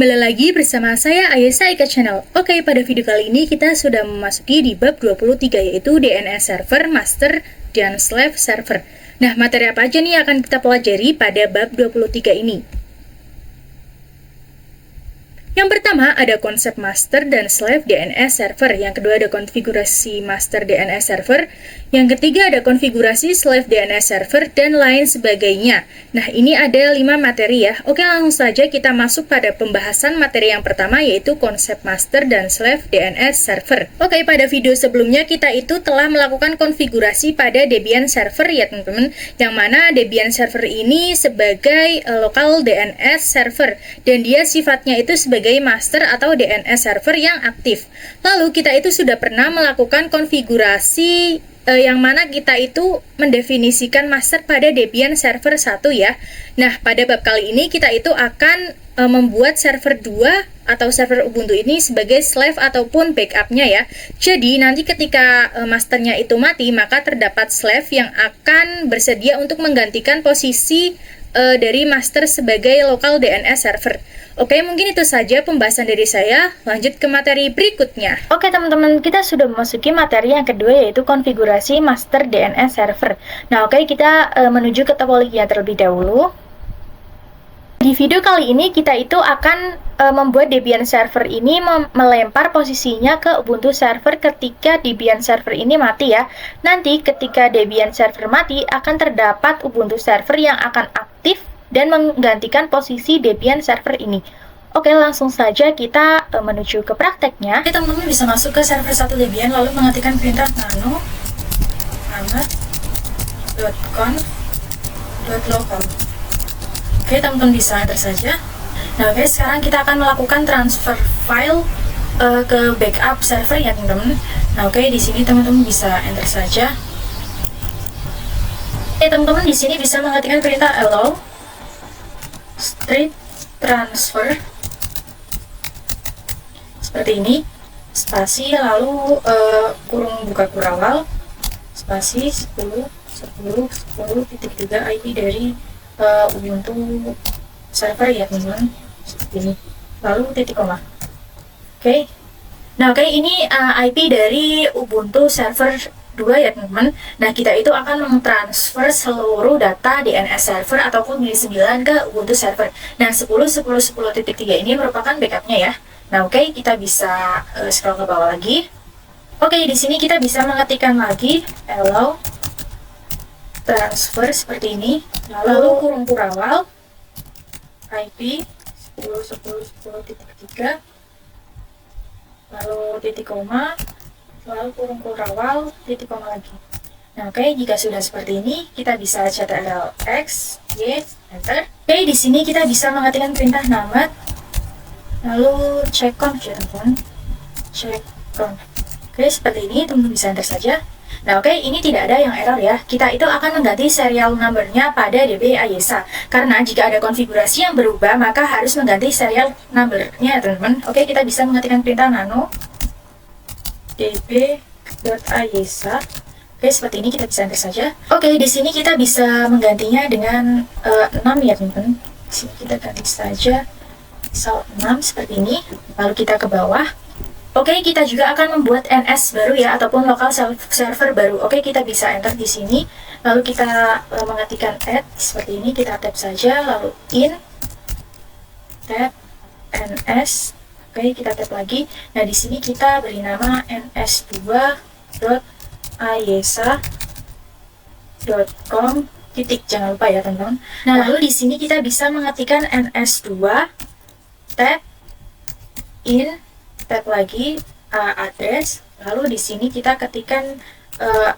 Kembali lagi bersama saya Ayesa Ika Channel. Oke, pada video kali ini kita sudah memasuki di bab 23 yaitu DNS server, master, dan slave server. Nah, materi apa aja nih akan kita pelajari pada bab 23 ini? Yang pertama ada konsep master dan slave DNS server. Yang kedua ada konfigurasi master DNS server. Yang ketiga ada konfigurasi slave DNS server dan lain sebagainya. Nah, ini ada 5 materi ya. Oke, langsung saja kita masuk pada pembahasan materi yang pertama yaitu konsep master dan slave DNS server. Oke, pada video sebelumnya kita itu telah melakukan konfigurasi pada Debian server ya teman-teman. Yang mana Debian server ini sebagai local DNS server dan dia sifatnya itu sebagai master atau DNS server yang aktif. Lalu kita itu sudah pernah melakukan konfigurasi yang mana kita itu mendefinisikan master pada Debian server 1 ya. Nah, pada bab kali ini kita itu akan membuat server 2 atau server Ubuntu ini sebagai slave ataupun backupnya ya. Jadi nanti ketika masternya itu mati, maka terdapat slave yang akan bersedia untuk menggantikan posisi dari master sebagai local DNS server. Oke, mungkin itu saja pembahasan dari saya. Lanjut ke materi berikutnya. Oke teman-teman, kita sudah memasuki materi yang kedua yaitu konfigurasi master DNS server. Nah, oke, kita menuju ke topologinya terlebih dahulu. Di video kali ini kita itu akan membuat Debian server ini melempar posisinya ke Ubuntu server ketika Debian server ini mati ya. Nanti ketika Debian server mati akan terdapat Ubuntu server yang akan aktif dan menggantikan posisi Debian server ini. Oke, langsung saja kita menuju ke prakteknya. Oke, teman-teman bisa masuk ke server 1 Debian lalu mengetikkan perintah nano amat.conf.local. Oke, teman-teman bisa enter saja. Nah, oke, sekarang kita akan melakukan transfer file ke backup server ya, teman-teman. Nah, oke, di sini teman-teman bisa enter saja. Oke, teman-teman di sini bisa mengetikkan perintah allow straight transfer seperti ini, spasi lalu kurung buka kurawal spasi 10.10.10.3 IP dari Ubuntu server ya teman-teman, seperti ini, lalu titik koma. Oke. Nah, oke, ini IP dari Ubuntu server 2 ya teman-teman. Nah, kita itu akan mentransfer seluruh data DNS server ataupun MIDI 9 ke Ubuntu server. Nah, 10.10.10.3 ini merupakan backupnya ya. Nah, oke, kita bisa scroll ke bawah lagi. Oke, di sini kita bisa mengetikkan lagi allow transfer seperti ini, lalu kurung kurawal IP 10.10.10.3 lalu titik koma, lalu kurung kurawal titik koma lagi. Nah, oke, jika sudah seperti ini, kita bisa ctrl X, Y, enter. Oke, di sini kita bisa mengetikkan perintah namat, lalu check conf ya teman-teman, check conf. Oke, seperti ini, teman-teman bisa enter saja. Nah, oke, ini tidak ada yang error ya. Kita itu akan mengganti serial numbernya pada DB Ayesa. Karena jika ada konfigurasi yang berubah, maka harus mengganti serial numbernya, teman-teman. Oke, kita bisa mengetikkan perintah nano db.ayesa. Oke, seperti ini kita bisa enter saja. Oke, di sini kita bisa menggantinya dengan 6 ya, teman-teman. Di sini kita ganti saja misal 6 seperti ini. Lalu kita ke bawah. Oke, kita juga akan membuat NS baru ya, ataupun local server baru. Oke, kita bisa enter di sini. Lalu kita mengetikkan add seperti ini, kita tab saja, lalu in, tab, NS. Oke, kita tab lagi. Nah, di sini kita beri nama ns2.ayesa.com titik, jangan lupa ya teman-teman. Nah, lalu di sini kita bisa mengetikkan ns2 tab in, tab lagi address, lalu di sini kita ketikkan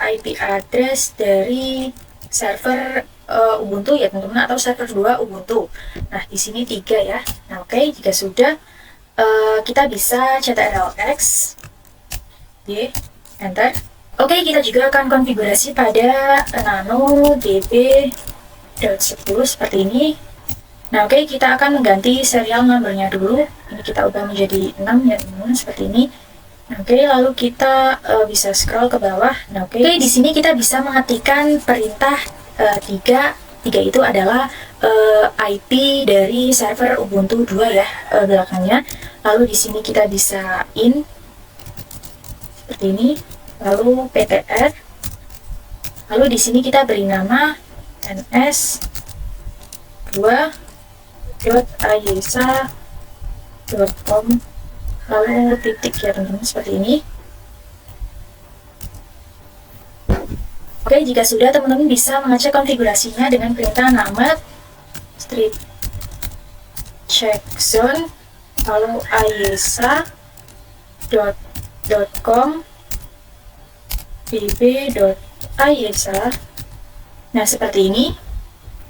IP address dari server Ubuntu ya teman-teman, atau server 2 Ubuntu. Nah, di sini 3 ya. Nah, oke, jika sudah kita bisa ctrl X, Y, enter. Oke, kita juga akan konfigurasi pada nano db.10 seperti ini. Nah, oke, kita akan mengganti serial numbernya dulu. Ini kita ubah menjadi 6 ya teman-teman, seperti ini. Nah, oke, lalu kita bisa scroll ke bawah. Nah, oke, di sini kita bisa mengetikkan perintah 3 itu adalah IP dari server Ubuntu 2 ya belakangnya. Lalu di sini kita bisa in seperti ini, lalu ptr, lalu di sini kita beri nama ns2.ayesa.com, lalu titik ya teman-teman, seperti ini. Oke, jika sudah, teman-teman bisa mengecek konfigurasinya dengan perintah named strip check zone, lalu ayesa.com db.ayesa. Nah, seperti ini.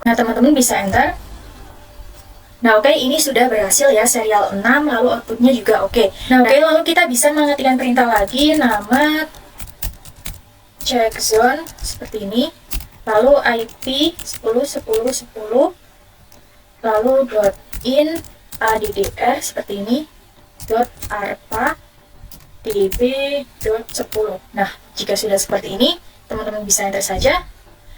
Nah, teman-teman bisa enter. Nah, oke, ini sudah berhasil ya, serial 6, lalu outputnya juga oke. Nah, oke, lalu kita bisa mengetikkan perintah lagi, named check zone, seperti ini. Lalu IP 10.10.10, lalu .in addr, seperti ini, .arpa db.10. Nah, jika sudah seperti ini, teman-teman bisa enter saja.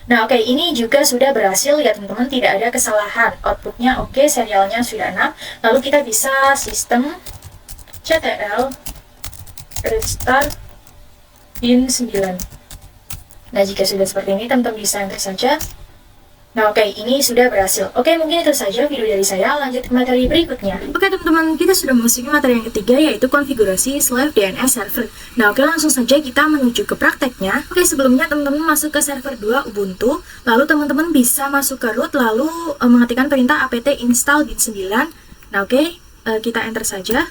Nah, oke, ini juga sudah berhasil ya teman-teman, tidak ada kesalahan. Outputnya oke, serialnya sudah 6. Lalu kita bisa sistem ctl restart bin 9. Nah, jika sudah seperti ini, teman-teman bisa enter saja. Nah, oke, ini sudah berhasil. Oke, mungkin itu saja video dari saya. Lanjut ke materi berikutnya. Oke, teman-teman, kita sudah memasuki materi yang ketiga, yaitu konfigurasi Slave DNS server. Nah, oke, langsung saja kita menuju ke prakteknya. Oke, sebelumnya teman-teman masuk ke server 2 Ubuntu, lalu teman-teman bisa masuk ke root, lalu mengetikkan perintah apt install bin 9. Nah, oke, kita enter saja.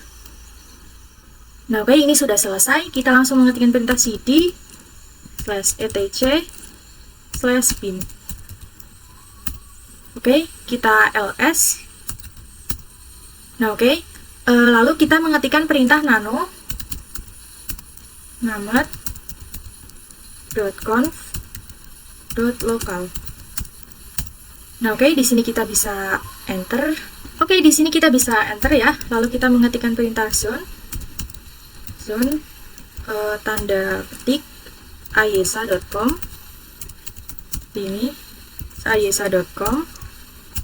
Nah, oke, ini sudah selesai. Kita langsung mengetikkan perintah cd /etc/bin. Oke, kita ls. Nah, oke, lalu kita mengetikkan perintah nano named.conf.local. Nah, oke, di sini kita bisa enter. Oke, di sini kita bisa enter ya. Lalu kita mengetikkan perintah zone tanda petik ayesa.com, ini ayesa.com,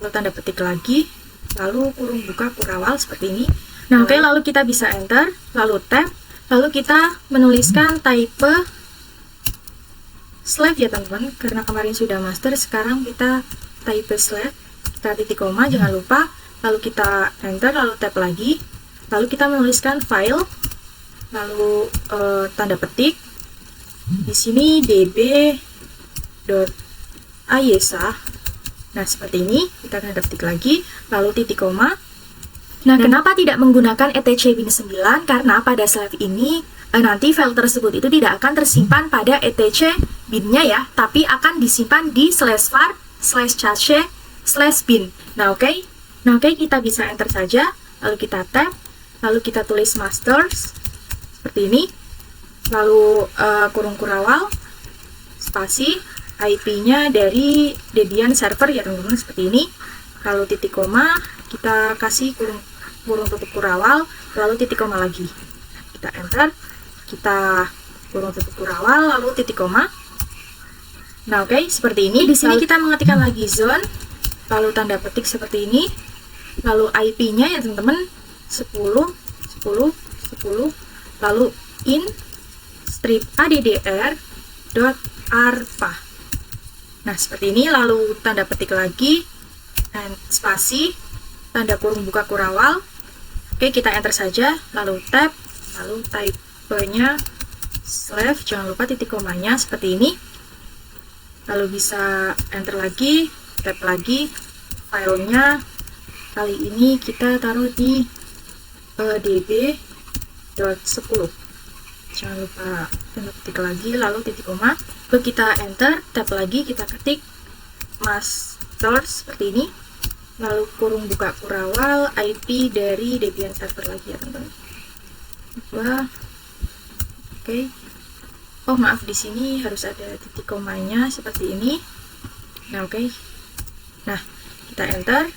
lalu tanda petik lagi, lalu kurung buka kurawal seperti ini. Nah, oke, lalu kita bisa enter, lalu tab, lalu kita menuliskan type slave ya teman-teman, karena kemarin sudah master, sekarang kita type slave, kita titik koma, jangan lupa, lalu kita enter, lalu tab lagi, lalu kita menuliskan file, lalu tanda petik, di sini db.ayesa. Nah, seperti ini, kita tanda petik lagi, lalu titik koma. Nah, kenapa tidak menggunakan etc bin 9? Karena pada slave ini, nanti file tersebut itu tidak akan tersimpan pada etc binnya ya, tapi akan disimpan di /var/cache/bin. Nah, oke. Nah, oke, kita bisa enter saja, lalu kita tab, lalu kita tulis masters, seperti ini, lalu kurung kurawal, spasi, IP-nya dari Debian server ya teman-teman, seperti ini, lalu titik koma, kita kasih kurung tutup kurawal, lalu titik koma lagi, kita enter, kita kurung tutup kurawal, lalu titik koma. Nah, oke, seperti ini. Di sini kita mengetikkan lagi zone, lalu tanda petik seperti ini, lalu IP-nya ya teman-teman 10.10.10, lalu in strip addr.arpa. Nah, seperti ini, lalu tanda petik lagi, dan spasi, tanda kurung buka kurawal. Oke, kita enter saja, lalu tab, lalu type-nya slave, jangan lupa titik komanya, seperti ini. Lalu bisa enter lagi, tab lagi, filenya, kali ini kita taruh di db.10. Jangan lupa tanda petik lagi, lalu titik koma, lalu kita enter, tab lagi, kita ketik master seperti ini, lalu kurung buka kurawal, IP dari Debian server lagi ya teman-teman. Oke. Oh, maaf, di sini harus ada titik komanya seperti ini. Nah, oke. Nah, kita enter,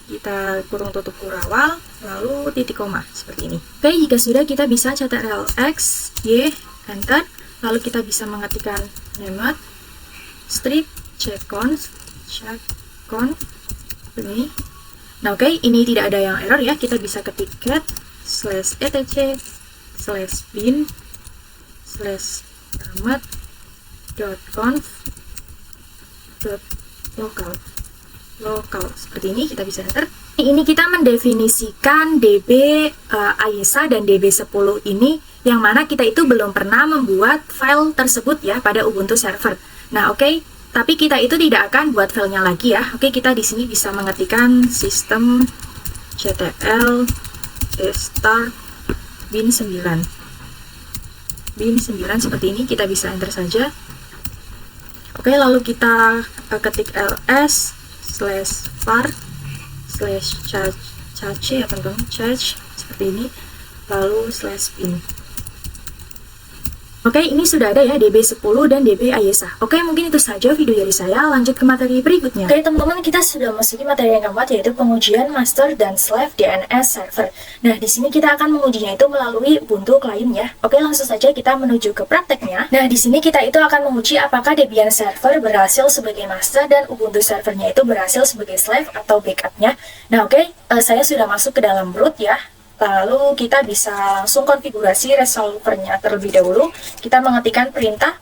kita kurung tutup kurawal, lalu titik koma seperti ini. Oke, jika sudah, kita bisa ctrl x y, enter, lalu kita bisa mengetikkan named strip checkconf Ini. Nah, oke, ini tidak ada yang error ya. Kita bisa ketik cat /bin/bin/tamat.conf.local seperti ini. Kita bisa enter. Ini kita mendefinisikan DB AYSA dan DB10 ini, yang mana kita itu belum pernah membuat file tersebut ya pada Ubuntu server. Nah, oke, tapi kita itu tidak akan buat filenya lagi ya. Oke, kita di sini bisa mengetikkan systemctl start bin9 seperti ini. Kita bisa enter saja. Oke, lalu kita ketik ls/var/cache ya teman-teman, cache seperti ini, lalu /bin. Oke, ini sudah ada ya DB10 dan DB AYSA. Oke, mungkin itu saja video dari saya. Lanjut ke materi berikutnya. Oke, teman-teman, kita sudah memasuki materi yang keempat, yaitu pengujian master dan slave DNS server. Nah, di sini kita akan mengujinya itu melalui Ubuntu client ya. Oke, langsung saja kita menuju ke prakteknya. Nah, di sini kita itu akan menguji apakah Debian server berhasil sebagai master dan Ubuntu servernya itu berhasil sebagai slave atau backupnya. Nah, oke, saya sudah masuk ke dalam root ya. Lalu kita bisa langsung konfigurasi resolvernya terlebih dahulu. Kita mengetikkan perintah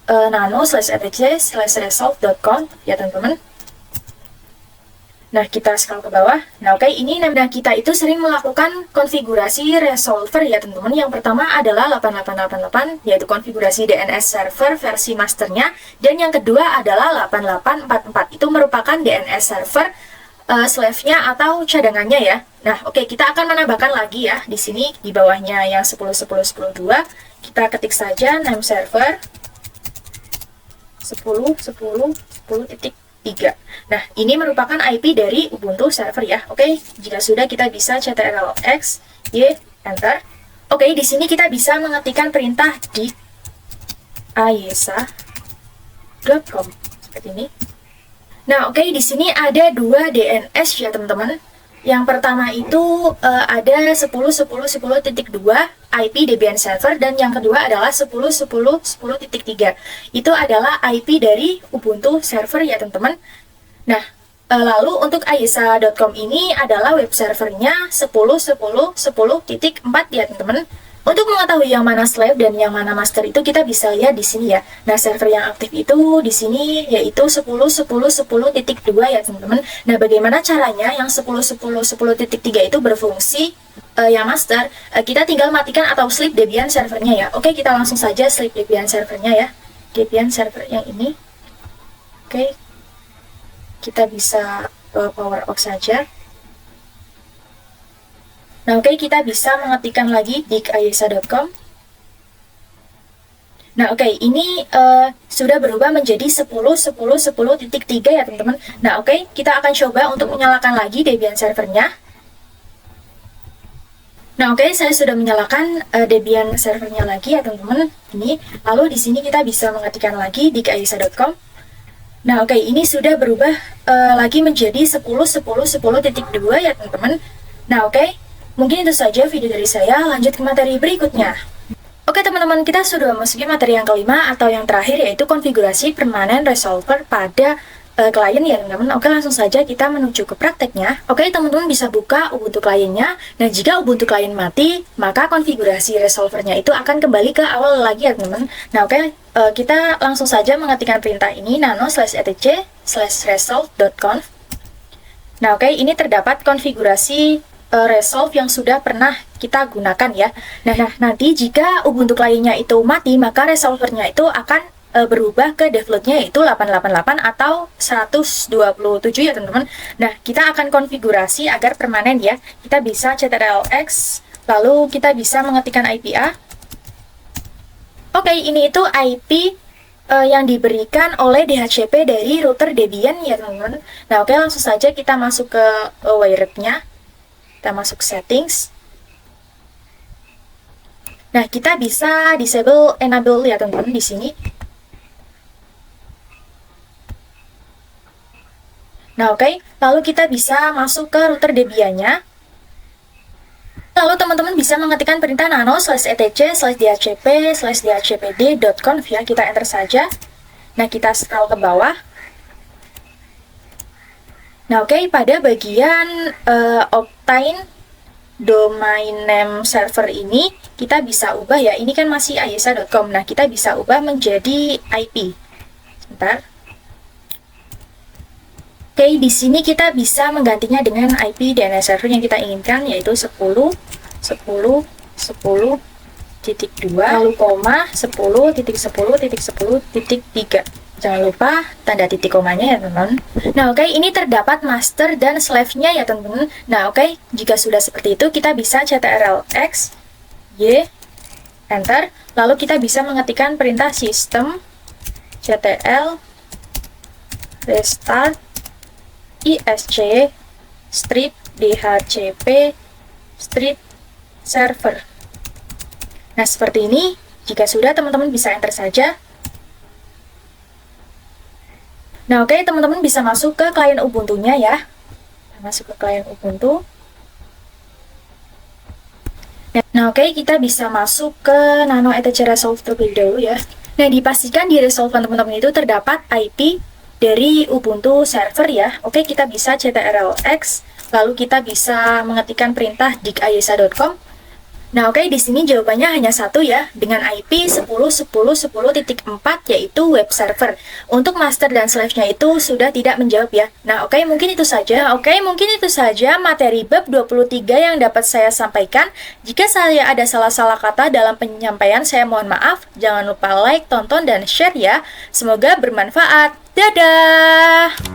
nano/etc/resolve.conf ya teman-teman. Nah, kita scroll ke bawah. Nah, oke, ini nah kita itu sering melakukan konfigurasi resolver ya teman-teman. Yang pertama adalah 8888, yaitu konfigurasi DNS server versi masternya. Dan yang kedua adalah 8844, itu merupakan DNS server slave-nya atau cadangannya ya. Nah, oke, kita akan menambahkan lagi ya. Di sini di bawahnya yang 10.10.10.2, kita ketik saja name server 10.10.10.3. Nah, ini merupakan IP dari Ubuntu server ya. Oke, jika sudah kita bisa ctrl+x y enter. Oke, di sini kita bisa mengetikkan perintah di aysa.com seperti ini. Nah, oke, di sini ada dua DNS ya, teman-teman. Yang pertama itu ada 10.10.10.2 IP Debian server, dan yang kedua adalah 10.10.10.3. Itu adalah IP dari Ubuntu server ya, teman-teman. Nah, lalu untuk aysa.com ini adalah web servernya 10.10.10.4 ya, teman-teman. Untuk mengetahui yang mana slave dan yang mana master itu kita bisa lihat di sini ya. Nah, server yang aktif itu di sini yaitu 10.10.10.2 ya, teman-teman. Nah, bagaimana caranya yang 10.10.10.3 itu berfungsi yang master? Kita tinggal matikan atau sleep Debian servernya ya. Oke, kita langsung saja sleep Debian servernya ya. Debian server yang ini. Oke. Kita bisa power off saja. Nah, oke, kita bisa mengetikkan lagi di aysa.com. Nah, oke, ini sudah berubah menjadi 10.10.10.3 ya, teman-teman. Nah, oke, kita akan coba untuk menyalakan lagi Debian servernya. Nah, oke, saya sudah menyalakan Debian servernya lagi ya, teman-teman. Ini, lalu di sini kita bisa mengetikkan lagi di aysa.com. Nah, oke, ini sudah berubah lagi menjadi 10.10.10.2 ya, teman-teman. Nah, oke. Mungkin itu saja video dari saya, lanjut ke materi berikutnya. Oke teman-teman, kita sudah memasuki materi yang kelima atau yang terakhir, yaitu konfigurasi permanen resolver pada klien ya teman-teman. Oke, langsung saja kita menuju ke prakteknya. Oke, teman-teman bisa buka Ubuntu kliennya. Nah, jika Ubuntu klien mati, maka konfigurasi resolvernya itu akan kembali ke awal lagi ya teman-teman. Nah, oke, kita langsung saja mengetikkan perintah ini nano/etc/resolve.conf. Nah, oke, ini terdapat konfigurasi resolve yang sudah pernah kita gunakan ya. Nah, nanti jika Ubuntu kliennya itu mati, maka resolvernya itu akan berubah ke defaultnya yaitu 888 atau 127 ya teman-teman. Nah, kita akan konfigurasi agar permanen ya. Kita bisa ctrl+x, lalu kita bisa mengetikkan IPA. Oke, ini itu IP yang diberikan oleh DHCP dari router Debian ya teman-teman. Nah, oke, langsung saja kita masuk ke wired-nya. Kita masuk settings. Nah, kita bisa disable enable ya teman-teman di sini. Nah, oke. Lalu kita bisa masuk ke router Debian-nya. Lalu teman-teman bisa mengetikkan perintah nano/etc/dhcp/dhcpd.conf ya. Kita enter saja. Nah, kita scroll ke bawah. Nah, oke, pada bagian obtain domain name server ini kita bisa ubah ya. Ini kan masih ayesa.com. Nah, kita bisa ubah menjadi IP. Sebentar. Oke, di sini kita bisa menggantinya dengan IP DNS server yang kita inginkan, yaitu 10.10.10.2 lalu koma 10.10.10.3. Jangan lupa tanda titik komanya ya teman-teman. Nah, oke, ini terdapat master dan slave-nya ya teman-teman. Nah, oke, jika sudah seperti itu kita bisa ctrl X Y enter, lalu kita bisa mengetikkan perintah system ctl restart isc strip dhcp strip server. Nah, seperti ini. Jika sudah, teman-teman bisa enter saja. Nah, oke, teman-teman bisa masuk ke klien Ubuntu-nya ya. Masuk ke klien Ubuntu. Nah, oke, kita bisa masuk ke Nano etc Resolve terlebih dahulu ya. Nah, dipastikan di Resolve teman-teman itu terdapat IP dari Ubuntu server ya. Oke, kita bisa ctrl X, lalu kita bisa mengetikkan perintah dig.ayesa.com. Nah, oke, di sini jawabannya hanya satu ya, dengan IP 10.10.10.4 yaitu web server. Untuk master dan slave-nya itu sudah tidak menjawab ya. Nah, oke, mungkin itu saja. Materi bab 23 yang dapat saya sampaikan. Jika saya ada salah-salah kata dalam penyampaian, saya mohon maaf. Jangan lupa like, tonton, dan share ya. Semoga bermanfaat. Dadah!